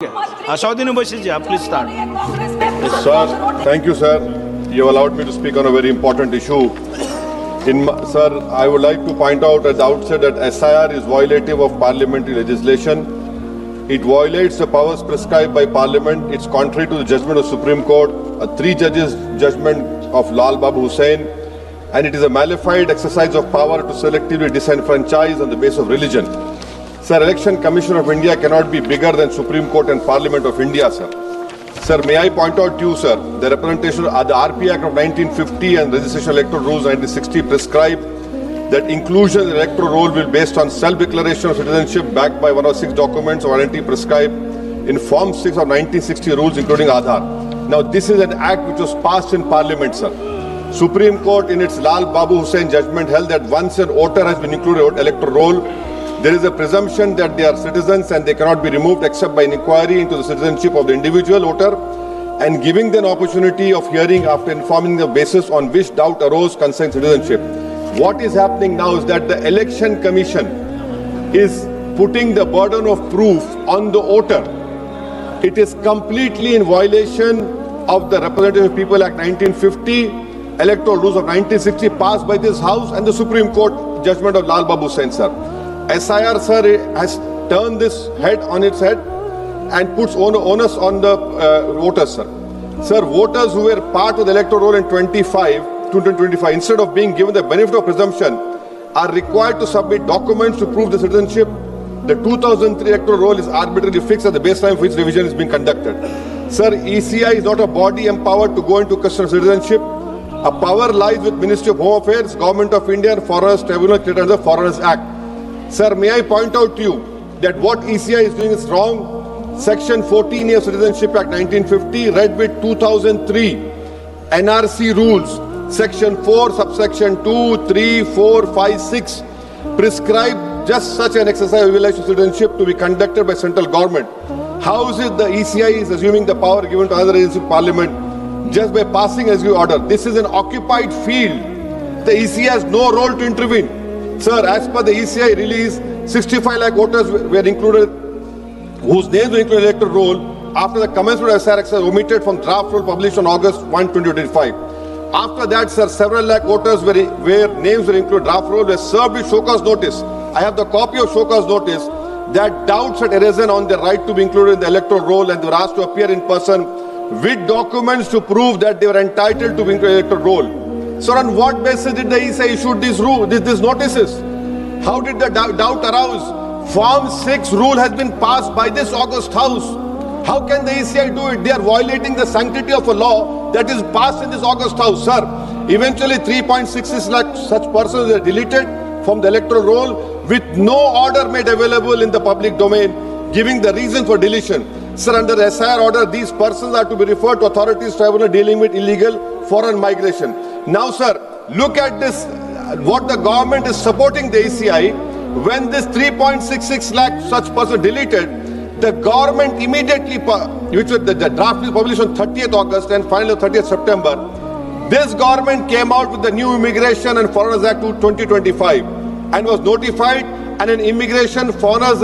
Asauddin Ubashiji, please start. Yes, sir. Thank you, sir. You have allowed me to speak on a very important issue. Sir, I would like to point out at the outset that SIR is violative of parliamentary legislation. It violates the powers prescribed by Parliament. It's contrary to the judgment of Supreme Court, a 3-judges judgment of Lal Babu Hussain, and it is a malified exercise of power to selectively disenfranchise on the basis of religion. Sir, Election Commission of India cannot be bigger than Supreme Court and Parliament of India, sir. Sir, may I point out to you, sir, the representation of the RP Act of 1950 and Registration Electoral Rules 1960 prescribe that inclusion in the electoral roll will be based on self-declaration of citizenship backed by one of 6 documents of identity prescribed in Form 6 of 1960 rules, including Aadhaar. Now, this is an act which was passed in Parliament, sir. Supreme Court, in its Lal Babu Hussain judgment, held that once an voter has been included in the electoral roll, there is a presumption that they are citizens and they cannot be removed except by an inquiry into the citizenship of the individual voter and giving them an opportunity of hearing after informing the basis on which doubt arose concerning citizenship. What is happening now is that the Election Commission is putting the burden of proof on the voter. It is completely in violation of the Representative People Act 1950, Electoral Rules of 1960 passed by this House and the Supreme Court judgment of Lal Babu Hussain, sir. SIR, sir, has turned this head on its head and puts onus on the voters, sir. Sir, voters who were part of the electoral roll in 2025, instead of being given the benefit of presumption, are required to submit documents to prove the citizenship. The 2003 electoral roll is arbitrarily fixed at the baseline for which revision is being conducted. Sir, ECI is not a body empowered to go into question of citizenship. A power lies with Ministry of Home Affairs, Government of India, and Foreigners Tribunal created under the Foreigners Act. Sir, may I point out to you that what ECI is doing is wrong. Section 14 of Citizenship Act 1950, read with 2003 NRC rules, Section 4, subsection 2, 3, 4, 5, 6, prescribe just such an exercise of relation to citizenship to be conducted by central government. How is it the ECI is assuming the power given to other agencies of Parliament just by passing executive order? This is an occupied field. The ECI has no role to intervene. Sir, as per the ECI release, 65 lakh voters were included, whose names were included in the electoral roll after the commencement of SIR exercise omitted from draft roll published on August 1, 2025. After that, sir, several lakh voters where names were included draft roll were served with show cause notice. I have the copy of show cause notice that doubts had arisen on their right to be included in the electoral roll and they were asked to appear in person with documents to prove that they were entitled to be included in the electoral roll. So on what basis did the ECI issue these notices? How did the doubt arouse? Form 6 rule has been passed by this August House. How can the ECI do it? They are violating the sanctity of a law that is passed in this August House, sir. Eventually 3.66 lakh such persons were deleted from the electoral roll with no order made available in the public domain giving the reason for deletion. Sir, under the SIR order, these persons are to be referred to authorities tribunal dealing with illegal foreign migration. Now, sir, look at this, what the government is supporting the ECI. When this 3.66 lakh such person deleted, the government immediately, which was the draft is published on 30th August and finally 30th September, this government came out with the new Immigration and Foreigners Act 2025 and was notified, and an Immigration Foreigners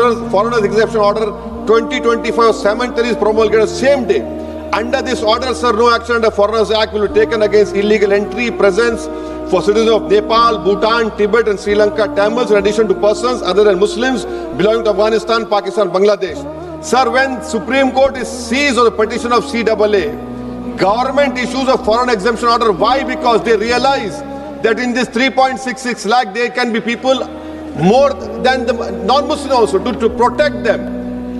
Exemption Order 2025 cemeteries promulgated the same day. Under this order, sir, no action under Foreigners Act will be taken against illegal entry, presence for citizens of Nepal, Bhutan, Tibet and Sri Lanka, Tamils, in addition to persons other than Muslims belonging to Afghanistan, Pakistan, Bangladesh. Sir, when Supreme Court is seized on the petition of CAA, government issues a foreign exemption order. Why? Because they realize that in this 3.66 lakh, there can be people more than the non-Muslim also to protect them.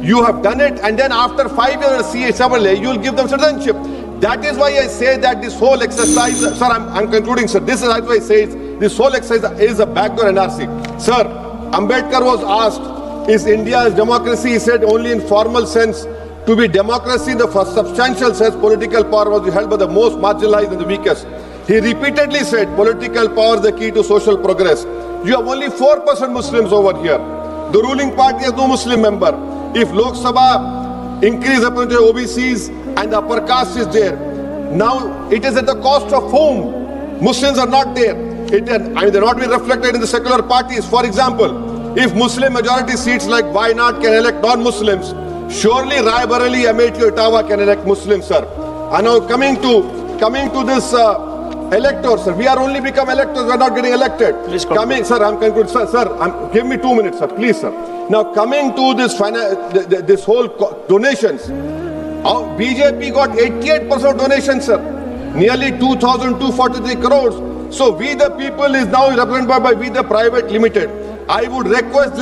You have done it, and then after 5 years CAA, you will give them citizenship. That is why I say that this whole exercise, sir, I'm concluding, sir. This is why I say this whole exercise is a backdoor NRC. Sir, Ambedkar was asked, is India's democracy? He said only in formal sense. To be democracy in the first substantial sense, political power was held by the most marginalized and the weakest. He repeatedly said political power is the key to social progress. You have only 4% Muslims over here. The ruling party has no Muslim member. If Lok Sabha increase representation of OBCs and the upper caste is there, now it is at the cost of whom? Muslims are not there. They're not being reflected in the secular parties. For example, if Muslim majority seats like Wayanad can elect non-Muslims, Surely Raebareli, Amethi, Ottawa can elect Muslims, sir. And now coming to this electors, sir. We are only become electors. We are not getting elected. Please conclude. Sir, I'm concluding. Sir, give me 2 minutes, sir. Please, sir. Now coming to this whole donations. BJP got 88% donations, sir. Nearly 2,243 crores. So we the people is now represented by We the Private Limited. I would request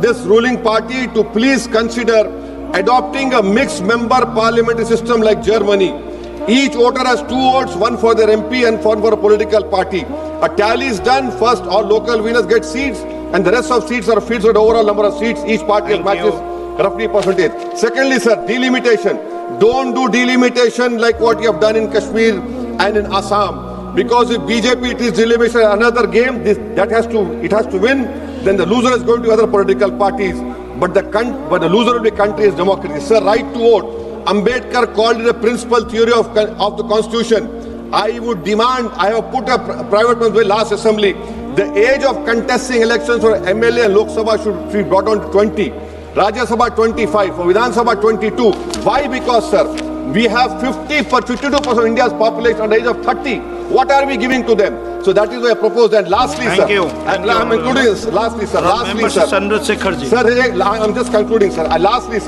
this ruling party to please consider adopting a mixed member parliamentary system like Germany. Each voter has 2 votes, one for their MP and one for a political party. A tally is done. First, all local winners get seats, and the rest of seats are filled with the overall number of seats. Each party Thank matches roughly percentage. Secondly, sir, delimitation. Don't do delimitation like what you have done in Kashmir and in Assam. Because if BJP it is delimitation another game, it has to win. Then the loser is going to other political parties. But the loser of the country is democracy. Sir, right to vote. Ambedkar called it a principal theory of the constitution. I would demand, I have put a private bill last assembly, the age of contesting elections for MLA and Lok Sabha should be brought down to 20. Rajya Sabha 25, for Vidhan Sabha 22. Why? Because, sir, we have 52% of India's population under the age of 30. What are we giving to them? So that is why I propose. And lastly, Thank sir, you. and Thank you, I'm including this. Lastly, sir. Member Sandraj Sekharji. Sir, I'm just concluding, sir. Lastly,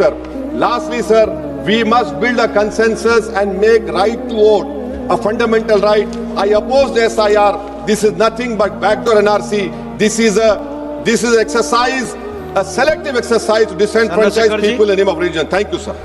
sir, we must build a consensus and make right to vote a fundamental right. I oppose the SIR. This is nothing but backdoor NRC. This is an exercise, a selective exercise to disenfranchise Sekharji. people in the name of religion. Thank you, sir.